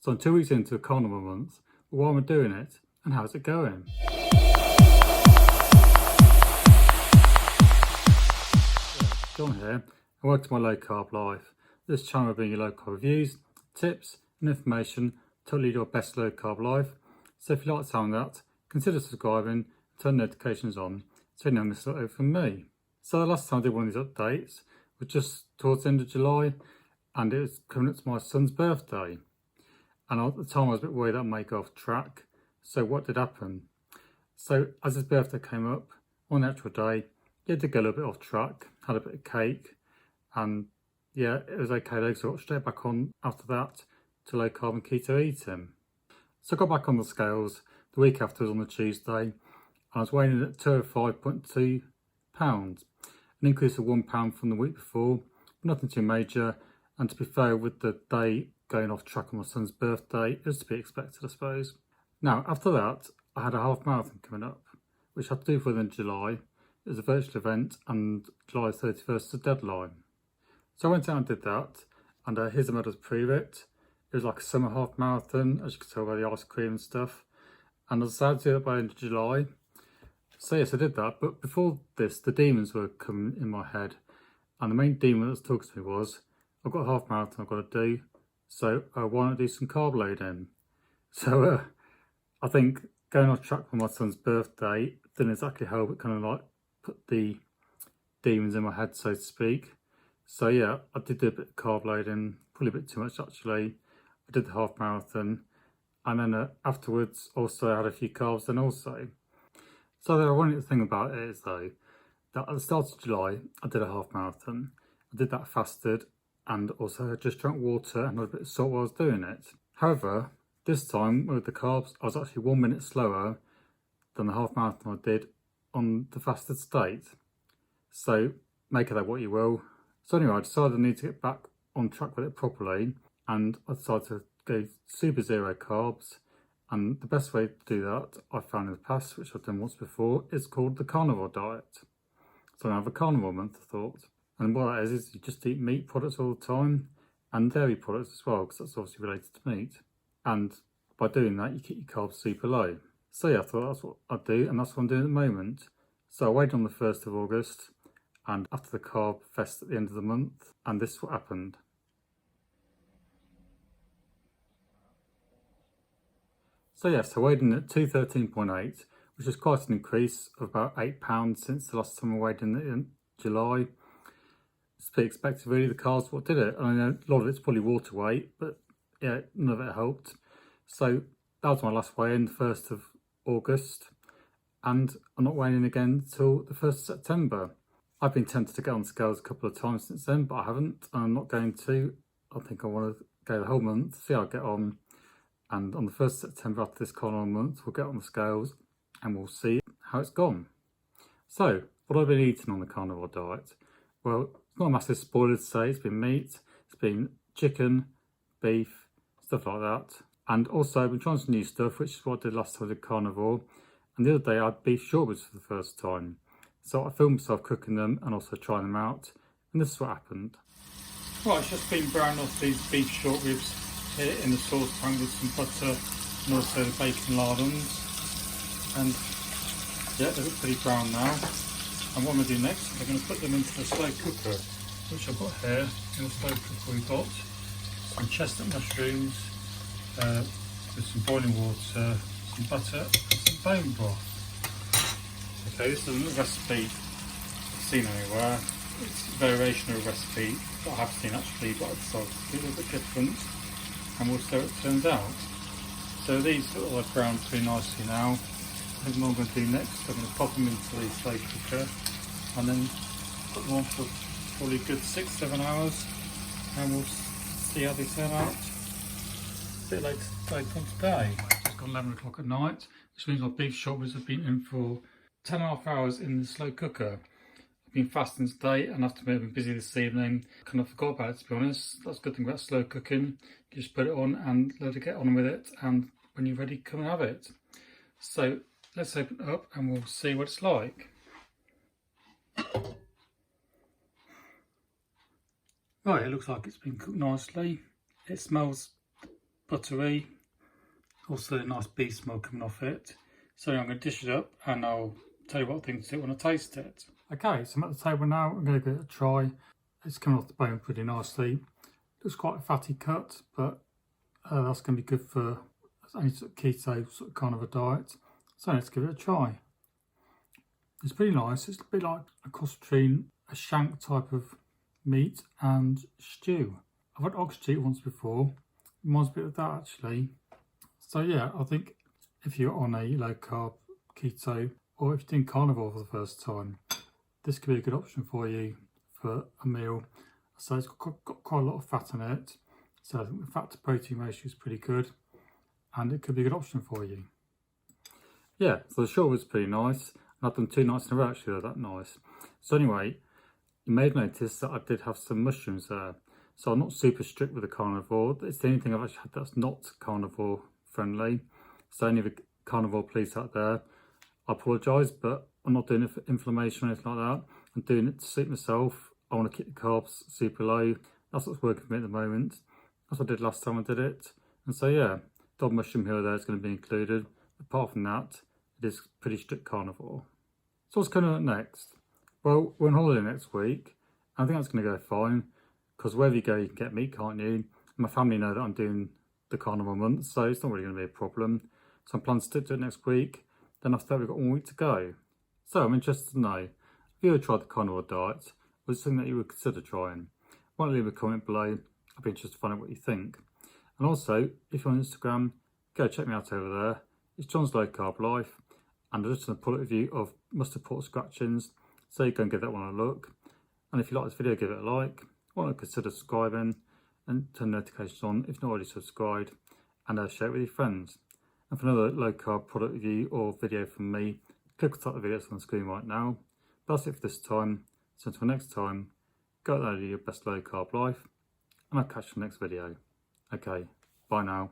So I'm 2 weeks into a carnivore month, but why am I doing it and how's it going? John here, and welcome to my low carb life. This channel will bring you low carb reviews, tips and information to lead your best low carb life. So if you like the sound of that, consider subscribing and turn notifications on so you don't miss out from me. So the last time I did one of these updates was just towards the end of July, and it was coming up to my son's birthday. And at the time I was a bit worried that I might go off track. So what did happen? So as his birthday came up, on the actual day, he had to go a little bit off track, had a bit of cake, and yeah, it was okay though, so I got straight back on after that to low carb and keto eating. So I got back on the scales the week after, was on the Tuesday, and I was weighing in at 205.2 pounds, an increase of £1 from the week before, but nothing too major. And to be fair, with the day going off track on my son's birthday, it was to be expected, I suppose. Now, after that, I had a half marathon coming up, which I had to do for the end of July. It was a virtual event, and July 31st is the deadline. So I went out and did that, and here's the medal to prove it. It was like a summer half marathon, as you can tell by the ice cream and stuff. And I decided to do that by the end of July. So yes, I did that, but before this, the demons were coming in my head. And the main demon that was talking to me was, I've got a half marathon I've got to do, so why not do some carb loading? So I think going off track for my son's birthday didn't exactly help, it kind of like put the demons in my head, so to speak. So yeah, I did do a bit of carb loading, probably a bit too much actually. I did the half marathon, and then afterwards also I had a few carbs then also. So the ironic thing about it is though, that at the start of July I did a half marathon. I did that fasted, and also I just drank water and had a bit of salt while I was doing it. However, this time with the carbs, I was actually 1 minute slower than the half marathon I did on the fasted state. So make of that what you will. So anyway, I decided I need to get back on track with it properly, and I decided to go super zero carbs. And the best way to do that, I found in the past, which I've done once before, is called the Carnivore diet. So I have a carnivore month, I thought. And what that is you just eat meat products all the time, and dairy products as well, because that's obviously related to meat. And by doing that, you keep your carbs super low. So yeah, I thought that's what I'd do, and that's what I'm doing at the moment. So I waited on the 1st of August, and after the carb fest at the end of the month, and this is what happened. So yes, I weighed in at 213.8, which is quite an increase of about £8 since the last time I weighed in July. It's to be expected really, the carbs what did it. And I know a lot of it's probably water weight, but yeah, none of it helped. So that was my last weigh-in, the 1st of August, and I'm not weighing in again until the 1st of September. I've been tempted to get on scales a couple of times since then, but I haven't, and I'm not going to. I think I want to go the whole month, see how I get on. And on the 1st of September, after this carnivore month, we'll get on the scales and we'll see how it's gone. So, what I've been eating on the carnivore diet? Well, it's not a massive spoiler to say. It's been meat, it's been chicken, beef, stuff like that. And also, I've been trying some new stuff, which is what I did last time I did carnivore. And the other day, I had beef shortbreads for the first time. So I filmed myself cooking them and also trying them out. And this is what happened. Right, it's just been browning off these beef short ribs here in the saucepan with some butter and also the bacon lardons. And yeah, they look pretty brown now. And what I'm going to do next, I'm going to put them into the slow cooker, which I've got here. In the slow cooker we've got some chestnut mushrooms with some boiling water, some butter and some bone broth. Okay, this isn't a recipe I've seen anywhere. It's a variation of a recipe that I have seen actually, but I decided to do a little bit different, and we'll see how it turns out. So these look like browned pretty nicely now. I think what I'm going to do next, I'm going to pop them into the slow cooker and then put them on for probably a good 6-7 hours, and we'll see how they turn out a bit later on today. It's gone 11 o'clock at night, which means my beef shortbreads have been in for 10.5 hours in the slow cooker. I've been fasting today, and after being busy this evening, I kind of forgot about it, to be honest. That's a good thing about slow cooking. You just put it on and let it get on with it, and when you're ready, come and have it. So let's open it up and we'll see what it's like. Right, it looks like it's been cooked nicely. It smells buttery, also a nice beef smell coming off it. So I'm going to dish it up and I'll tell you what I think to it when I taste it. Okay, so I'm at the table now. I'm going to give it a try. It's coming off the bone pretty nicely. Looks quite a fatty cut, but that's going to be good for any sort of keto sort of carnivore diet. So let's give it a try. It's pretty nice. It's a bit like a cross between a shank type of meat and stew. I've had ox cheek once before. It reminds me a bit of that actually. So yeah, I think if you're on a low carb keto or if you're doing carnivore for the first time, this could be a good option for you for a meal. So it's got quite a lot of fat in it. So I think the fat to protein ratio is pretty good and it could be a good option for you. Yeah, so the short was pretty nice. And I've done 2 nights in a row actually, they're that nice. So anyway, you may have noticed that I did have some mushrooms there. So I'm not super strict with the carnivore. It's the only thing I've actually had that's not carnivore friendly. So any of the carnivore police out there, I apologise, but I'm not doing it for inflammation or anything like that. I'm doing it to suit myself. I want to keep the carbs super low. That's what's working for me at the moment. That's what I did last time I did it. And so yeah, dog mushroom here or there is going to be included. Apart from that, it is pretty strict carnivore. So what's coming up next? Well, we're on holiday next week. I think that's going to go fine. Because wherever you go, you can get meat, can't you? My family know that I'm doing the carnivore month, so it's not really going to be a problem. So I'm planning to stick to it next week. Then after that, we've got 1 week to go. So I'm interested to know, have you ever tried the carnivore diet? Was it something that you would consider trying? Why don't leave a comment below? I'd be interested to find out what you think. And also, if you're on Instagram, go check me out over there. It's John's Low Carb Life. And I've just done a product review of mustard pork scratchings. So you go and give that one a look. And if you like this video, give it a like. Why not consider subscribing and turn notifications on if you're not already subscribed, and share it with your friends. And for another low carb product review or video from me, click on the top of the video that's on the screen right now. But that's it for this time. So until next time, go out there and live your best low carb life, and I'll catch you in the next video. Okay, bye now.